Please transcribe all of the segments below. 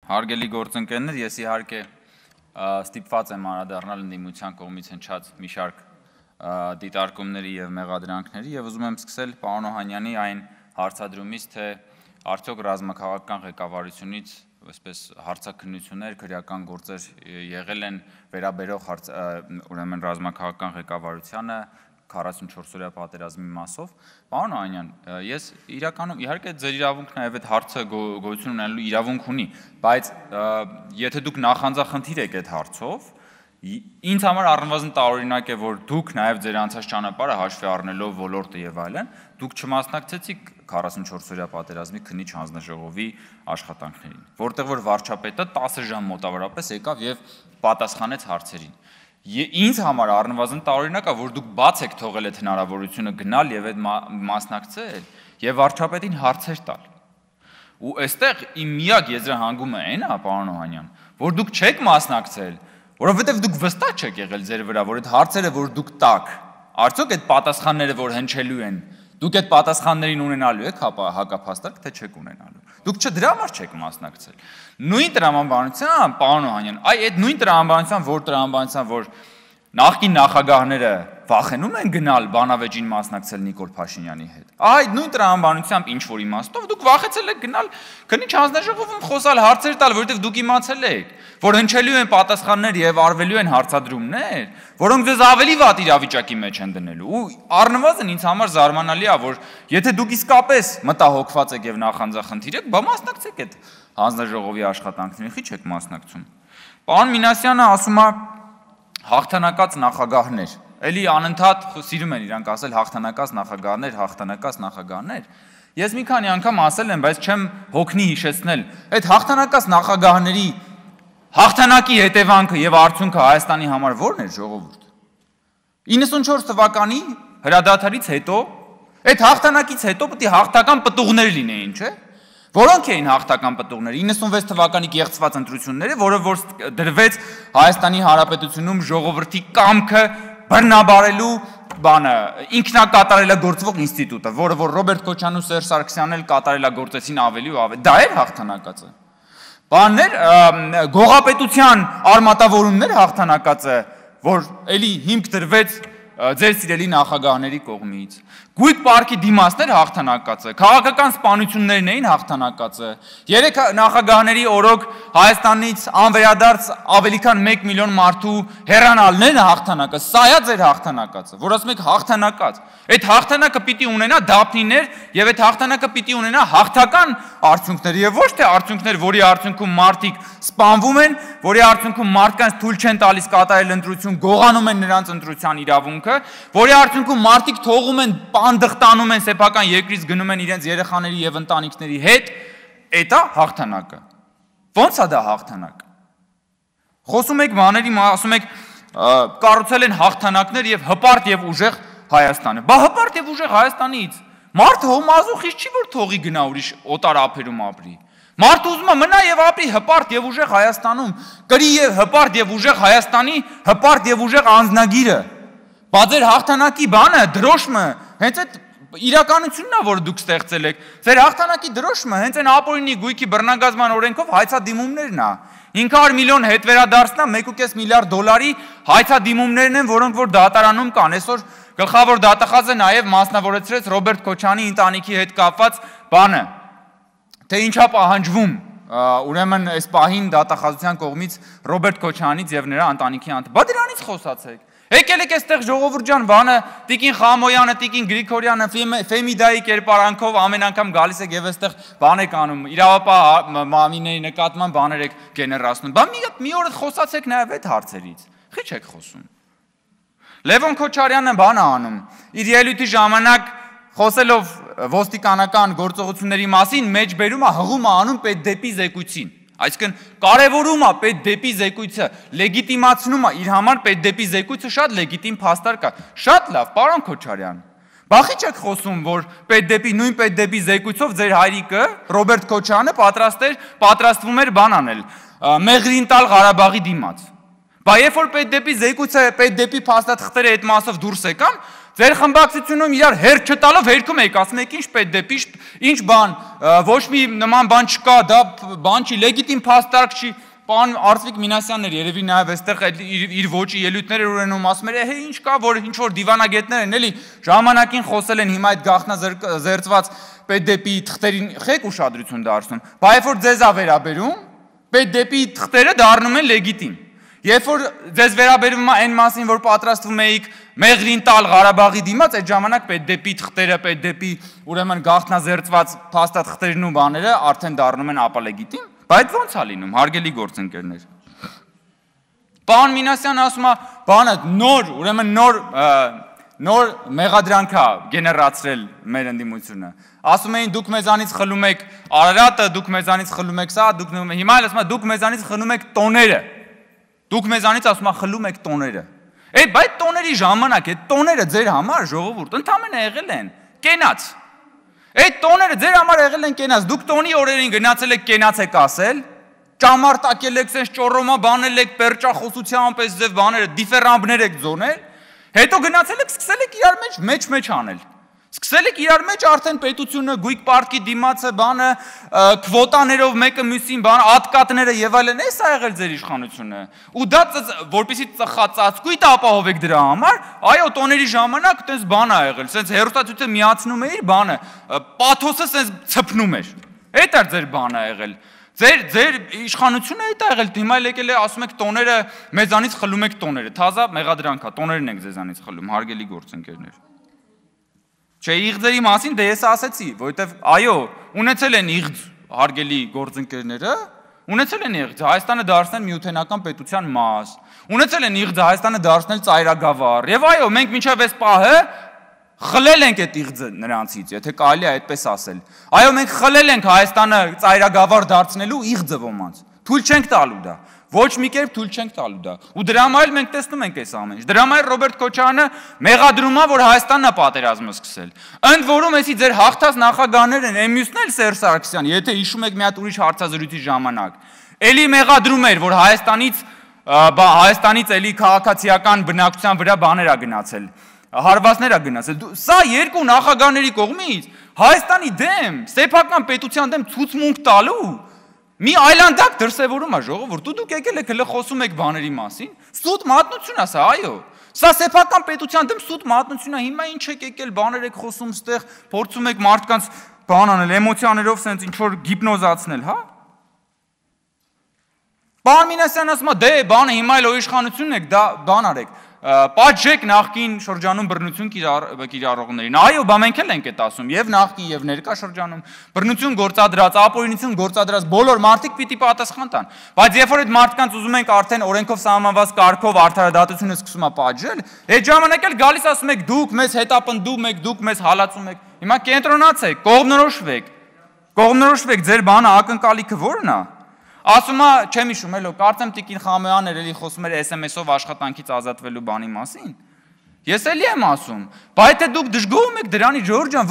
Հարգելի գործընկերներ, ես իհարկե ստիպված եմ անդրադառնալ ընդդիմության կողմից հնչած մի շարք դիտարկումների եւ մեղադրանքների եւ ուզում եմ սկսել պարոն Օհանյանի այն հարցադրումից, թե արդյոք ռազմաքաղաքական ղեկավարությունից այսպես հարցաքննություններ, քրեական գործեր եղել են վերաբերող ուրեմն ռազմաքաղաքական ղեկավարությանը 44-օրյա պատերազմի մասով։ Պարոն Օհանյան, ես իրականում իհարկե ձեր իրավունքն նաև այդ հարցը գոյություն ունենալու իրավունք ունի, բայց եթե դուք նախանձախնդիր եք այդ հարցով, ինձ համար առնվազն տարօրինակ է, որ դուք նաև ձեր անցած ճանապարհը հաշվի առնելով ոլորտը եւ այլն, դուք չմասնակցեցիք 44-օրյա պատերազմի քննիչ հանձնաժողովի աշխատանքներին, որտեղ որ վարչապետը 10 ժամ մոտավորապես եկավ եւ պատասխանեց հարցերին։ Ինձ համար առնվազն տարօրինակ է, որ դուք բաց եք թողել այդ հնարավորությունը գնալ եւ այդ մասնակցել եւ վարչապետին հարցեր տալ։ Ու այստեղ իմ միակ եզրահանգումը այն է, պարոն Օհանյան, որ դուք չեք մասնակցել, որովհետեւ դուք վստահ չեք եղել ձեր վրա, որ այդ հարցերը, որ դուք տաք, արդյոք այդ պատասխանները, որ հնչելու են, դուք այդ պատասխաններին ունենալու եք հակափաստարկ, թե չեք ունենալու։ Դուք դրա համար չեք մասնակցել։ Նույն տրամաբանության, պարոն Օհանյան, այդ նույն տրամաբանության, որ նախկին նախագահները վախենում են գնալ բանավեճին մասնակցել Նիկոլ Փաշինյանի հետ։ Այդ նույն տրամաբանությամբ ինչ որ իմաստով դուք վախեցել եք գնալ քննիչ հանձնաժողովում խոսալ, հարցեր տալ, որովհետև դուք իմացել եք, որ հնչելու են պատասխաններ եւ արվելու են հարցադրումներ, որոնք ձեզ ավելի վատ իրավիճակի մեջ են դնելու։ Ու առնվազն ինձ համար զարմանալի է, որ եթե դուք իսկապես մտահոգված եք եւ նախանձախնդիր եք, բա մասնակցեք այդ հանձնաժողովի աշխատանքներին, խի չեք մասնակցում։ Պարոն Մինասյանը ասում է հաղթանակած նախագահներ, էլի անընդհատ սիրում են իրանք ասել հաղթանակած նախագահներ։ Ես մի քանի անգամ ասել եմ, բայց չեմ հոգնի հիշեցնել, այդ հաղթանակած նախագահների հաղթանակի հետևանքը եւ արդյունքը Հայաստանի համար ո՞րն էր, ժողովուրդ։ 94 թվականի հրադադարից հետո, այդ հաղթանակից հետո պետք է հաղթական պտուղներ լինեին, չէ՞։ Որոնք էին հաղթական պտուղները 96 թվականի կեղծված ընտրությունները, որը որ դրվեց Հայաստանի Հանրապետությունում ժողովրդի կամքը բռնաբարելու բանը ինքնակատարելագործվող ինստիտուտը, որը որ Ռոբերտ Քոչարյանն ու Սերժ Սարգսյանն էլ կատարելագործեցին ավելի ու ավելի։ Դա էր հաղթանակածը։ Բաններ գողապետության արմատավորումներ հաղթանակածը, որ էլի հիմք դրվեց ձեր սիրելի նախագահների կողմից։ Գույք պարկի դիմացներ հաղթանակածը, քաղաքական սպանություններն էին հաղթանակածը, 3 նախագահների օրոք Հայաստանից անվերադարձ ավելի քան 1 միլիոն մարդու հեռանալն հաղթանակը, սա է ձեր հաղթանակածը, որ ասում եք հաղթանակած։ Այդ հաղթանակը պիտի ունենա դափնիներ եւ այդ հաղթանակը պիտի ունենա հաղթական արդյունքներ եւ ոչ թե արդյունքներ, որի արդյունքում մարդիկ սպանվում են, որի արդյունքում մարդկանց թույլ չեն տալիս կատարել ընտրություն, գողանում են նրանց ընտրության իրավունքը, որի արդյունքում մարդիկ թողում են անդղտանում են սեփական երկրից գնում են իրենց երեխաների եւ ընտանիքների հետ, դա հաղթանակը։ Ոնց է դա հաղթանակ։ Խոսում եք բաների, ասում եք կառուցել են հաղթանակներ եւ հպարտ եւ ուժեղ Հայաստանը։ Բա հպարտ եւ ուժեղ Հայաստանից մարդը հոմազոխից չի որ թողի գնա ուրիշ օտար ափերում ապրի։ Մարդը ուզում է մնա եւ ապրի հպարտ եւ ուժեղ Հայաստանում, կրի եւ հպարտ եւ ուժեղ Հայաստանի հպարտ եւ ուժեղ անձնագիրը։ Բա ձեր հաղթանակի բանը, դրոշմը, հենց այդ իրականությունն է, որ դուք ստեղծել եք։ Ձեր հաղթանակի դրոշմը հենց այն ապօրինի գույքի բռնագազման օրենքով հայցադիմումներն է։ 500 միլիոն հետվերադարձնա 1.5 միլիարդ դոլարի հայցադիմումներն են, որոնք որ դատարանում կան։ Այսօր գլխավոր դատախազը նաև մասնավորեցրեց Ռոբերտ Քոչարյանի ընտանիքի հետ կապված բանը, թե ինչա պահանջվում ուրեմն այս պահին դատախազության կողմից Ռոբերտ Քոչարյանից եւ նրա ընտանիքի անդամ։ Բա դրանից խոսացեք։ Եկել եք այստեղ ժողովուրդ ջան, բանը Տիկին Խամոյանը, Տիկին Գրիգորյանը Ֆեմիդայի կերպարանքով ամեն անգամ գալիս եք եւ այստեղ բան եք անում, իրավապահ մամիների նկատմամբ բաներ եք գեներացնում։ Բա մի օր խոսացեք նաեւ այդ հարցերից։ Խի չեք խոսում։ Լևոն Քոչարյանը բան է անում։ Իր ելույթի ժամանակ խոսելով ոստիկանական գործողությունների մասին մեջբերում է հղում է անում պետդեպի զեկույցին։ Այսինքն կարևորում է պետդեպի զեկույցը, լեգիտիմացնում է իր համար պետդեպի զեկույցը շատ լեգիտիմ փաստարկ է։ Շատ լավ, պարոն Քոչարյան։ Բախի չեք խոսում, որ նույն պետդեպի զեկույցով ձեր հայրիկը Ռոբերտ Քոչարյանը պատրաստվում էր բան անել, մեղրին տալ Ղարաբաղի դիմաց։ Բա երբ որ պետդեպի զեկույցը, պետդեպի փաստաթղթերը այդ մասով դուրս եկան, Ձեր խմբակցությունում իրար հերթ չտալով հերքում եք, ասում եք ինչ պետք դեպի, ինչ բան, ոչ մի նման բան չկա, դա բան չի, լեգիտիմ փաստարկ չի, պարոն Արծվիկ Մինասյանն էր երևի նաև այստեղ իր ոճի ելույթներ ունենում, ասում էր, հե ինչ կա, որ ինչ որ դիվանագետներ են, էլի ժամանակին խոսել են, հիմա այդ գաղտնազերծված պետք դեպի թղթերին խեք ուշադրություն դարձնում, բայց երբ որ ձեզ ա վերաբերում, պետք դեպի թղթերը դառնում են լեգիտիմ։ Երբ որ ձեզ վերաբերվում է այն մասին, որ պատրաստվում էիք մեղրին տալ Ղարաբաղի դիմաց, այդ ժամանակ պետք դեպի թղթերը, պետք դեպի ուրեմն գաղտնազերծված փաստաթղթերն ու բաները արդեն դառնում են ապալեգիտիմ, բայց ո՞նց է լինում, հարգելի գործընկերներ։ Պարոն Մինասյանը ասում է, բանը ուրեմն նոր մեղադրանք է գեներացրել մեր ընդդիմությունը։ Ասում էին դուք մեզանից խլում եք Արարատը, դուք մեզանից խլում եք սա, հիմա էլ ասում է դուք մեզանից խլում եք տոները։ Դուք մեզանից ասում եք խլում եք տոները։ Բայց տոների ժամանակ, այդ տոները ձեր համար ժողովուրդ ընդամենը եղել են կենաց։ Այդ տոները ձեր համար եղել են կենաց, դուք տոնի օրերին գնացել եք կենաց եք ասել, ճամարտակել եք, sense ճոռոմա բանել եք, պերճախոսության պես ձև բաները, դիֆերամբներ եք ձոնել, հետո գնացել եք սկսել եք իրար մեջ անել։ Սկսել եք իրար մեջ արդեն պետությունը, գույք պարտքի դիմացը, բանը, քվոտաներով մեկը մյուսին, բանը, ատկատները եւ այլն, էս ա եղել ձեր իշխանությունը։ Ու դա որպեսի ծխածածկույթ ապահովեք դրա համար, այո, տոների ժամանակ տես բան ա եղել, sense հերոստատությունը միացնում էր բանը, պաթոսը sense ցփնում էր։ Էդ էր ձեր բանը ա եղել։ Ձեր իշխանությունը էդ ա եղել, հիմա եկել է ասում եք տոները մեզանից խլում եք տոները, թազա մեղադրանք ա, տոներն եք ձեզանից խլում, հարգելի գործընկերներ։ Չէ, իղձերի մասին դե ես ասեցի, որովհետև այո, ունեցել են իղձ հարգելի գործընկերները, ունեցել են իղձ Հայաստանը դարձնել միութենական պետության մաս, ունեցել են իղձ Հայաստանը դարձնել ծայրագավառ, եւ այո, մենք մինչև այս պահը խլել ենք այդ իղձը նրանցից, եթե կարելի է այդպես ասել։ Այո, մենք խլել ենք Հայաստանը ծայրագավառ դարձնելու իղձը ոմանց, թույլ չենք տալու դա։ Ոչ մի կերպ թույլ չենք տալու դա։ Ու դրա համար էլ մենք տեսնում ենք այս ամեն ինչ։ Դրա համար Ռոբերտ Քոչարյանը մեղադրում է, որ Հայաստանն է պատերազմը սկսել։ Ընդ որում էսի ձեր հաղթած նախագահներն են, Էմյուսն էլ Սերժ Սարգսյան, եթե հիշում եք մի հատ ուրիշ հարցազրույցի ժամանակ, էլի մեղադրում էր, որ Հայաստանից էլի քաղաքացիական բնակչության վրա բաներ ա գնացել, հարվածներ ա գնացել։ Սա երկու նախագահների կողմից Հայաստանի դեմ, սեփական պետության դեմ ցուցմունք տալու մի այլանդակ դրսևորում է ժողովուրդ, դուք եկել եք հələ խոսում եք բաների մասին, սուտ մատնություն է սա, այո։ Սա սեփական պետության դեմ սուտ մատնություն է, հիմա ինչ եք եկել բաներ եք խոսում ստեղ, փորձում եք մարդկանց բան անել, էմոցիաներով sense ինչ որ հիպնոզացնել, հա։ Պարոն Մինասյանն ասում է, դե բանը հիմա էլ իշխանությունն եք, դա բան արեք։ Պատժեք նախկին շրջանում բռնություն կիրառողներին։ Այո, բա մենք էլ ենք այդ ասում, եւ նախկին եւ ներկա շրջանում բռնություն գործադրած, ապօրինություն գործադրած բոլոր մարդիկ պիտի պատասխան տան։ Բայց երբ որ այդ մարդկանց ուզում ենք արդեն օրենքով սահմանված կարգով արդարադատությունը սկսում է պատժել, այդ ժամանակ էլ գալիս ասում եք դուք մեզ հետապնդում եք, դուք մեզ հալածում եք։ Հիմա կենտրոնացեք, կողմնորոշվեք, ձեր բանը ակնկալիքը ո՞րն է։ Ասում է, չեմ հիշում, էլո, կարծեմ Տիկին Խամոյանն էլի խոսում էր SMS-ով աշխատանքից ազատվելու բանի մասին։ Ես էլի եմ ասում, բայց թե դուք դժգոհում եք դրանի, Ժորժ ջան,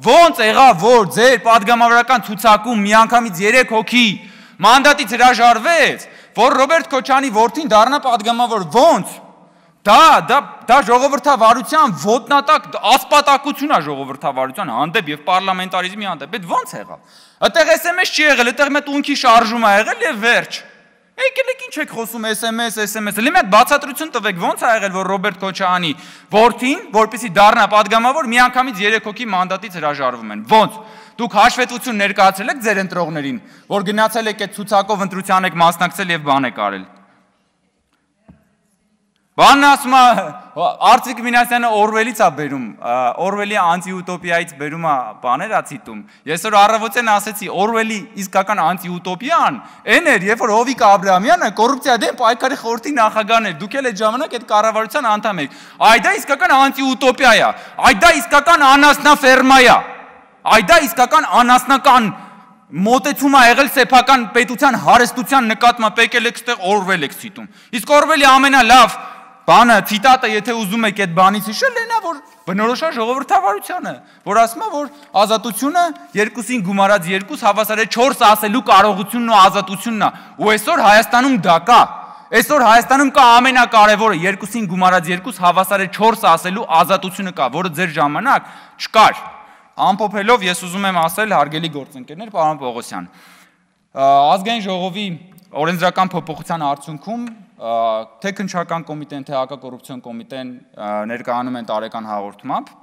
ոնց եղավ, որ ձեր պատգամավորական ցուցակում միանգամից 3 հոգի մանդատից հրաժարվեց, որ Ռոբերտ Քոչարյանի որդին դառնա պատգամավոր, ոնց։ Դա ժողովրդավարության ոտնատակ ասպատակություն է ժողովրդավարության հանդեպ եւ պարլամենտարիզմի հանդեպ, այդ ոնց եղավ։ Այդտեղ SMS չի եղել, այդտեղ մեծ ունքի շարժում է եղել եւ վերջ։ Եկել եք ինչ եք խոսում SMS, լի մեկ բացատրություն տվեք, ոնց է եղել, որ Ռոբերտ Քոչարյանի որդին, որպեսզի դառնա պատգամավոր, միանգամից 3 հոգի մանդատից հրաժարվում են։ Ոնց։ Դուք հաշվետվություն ներկայացրել եք ձեր ընտրողներին, որ գնացել եք այդ ցուցակով ընտրության եք մասնակցել եւ բան եք արել։ Բանն ասում է, Արծվիկ Մինասյանը Օրվելից է բերում, Օրվելի անտիուտոպիայից բերում է բաներ ա ցիտում։ Ես որ առավոտյան ասեցի, Օրվելի իսկական անտիուտոպիան այն էր, երբ որ Հովիկ Աբրահամյանը կոռուպցիա դեմ պայքարի խորհրդի նախագահն էր, դուք էլ այդ ժամանակ այդ կառավարության անդամ եք։ Այ դա իսկական անտիուտոպիա է, այ դա իսկական անասնաֆերմա է, այ դա իսկական անասնական մոտեցում է եղել սեփական պետության հարստության նկատմամբ, եկել եք ստեղ Օրվել եք ցիտում։ Իսկ Օրվելի ամենալավ բանը ցիտատը, եթե ուզում եք այդ բանից հիշել, նա որ բնորոշա ժողովրդավարությանը, որ ասում է, որ ազատությունը 2-ին գումարած 2 հավասար է 4 ասելու կարողությունն ու ազատությունն է, ու այսօր Հայաստանում դա կա։ Այսօր Հայաստանում կա ամենակարևորը 2-ին գումարած 2 հավասար է 4 ասելու ազատությունը կա, որը ձեր ժամանակ չկար։ Ամփոփելով ես ուզում եմ ասել, հարգելի գործընկերներ, պարոն Պողոսյան, Ազգային ժողովի օրենսդրական փոփոխության արդյունքում թե քննչական կոմիտեն, թե հակակոռուպցիոն կոմիտեն ներկայանում են տարեկան հաղորդմամբ,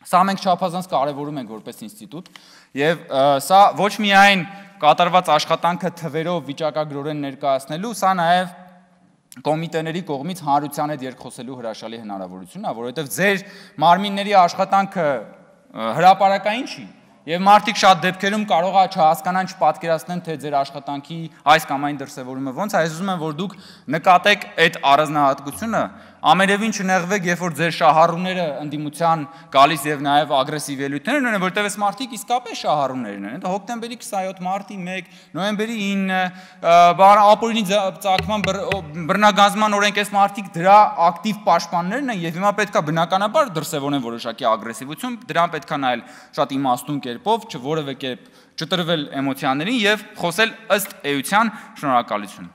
սա մենք չափազանց կարևորում ենք որպես ինստիտուտ, եւ սա ոչ միայն կատարված աշխատանքը թվերով վիճակագրորեն ներկայացնելու, սա նաեւ կոմիտեների կողմից հանրության հետ երկխոսելու հրաշալի հնարավորությունն է, որովհետեւ ձեր մարմինների աշխատանքը հրապարակային չի, եւ մարդիկ շատ դեպքերում կարող է չհասկանան, չպատկերացնեն, թե ձեր աշխատանքի այս կամ այն դրսևորումը ոնց է, ես ուզում եմ, որ դուք նկատեք այդ առանձնահատկությունը, ամենևին չնեղվեք, երբ որ ձեր շահառուները ընդդիմության գալիս եւ նաեւ ագրեսիվ ելույթներ ունեն, որտեղ այս մարդիկ իսկապես շահառուներն են, հոկտեմբերի 27, մարտի 1, նոյեմբերի 9, ապօրինի ծագման բռնագանձման օրենք այս մարդիկ դրա ակտիվ պաշտպաններն են եւ հիմա պետքա բնականաբար դրսևորեն որոշակի ագրեսիվություն, դրան պետքա նայել շատ իմաստուն կերպով, որևէ կերպ չտրվել էմոցիաներին եւ խոսել ըստ էության։ Շնորհակալություն։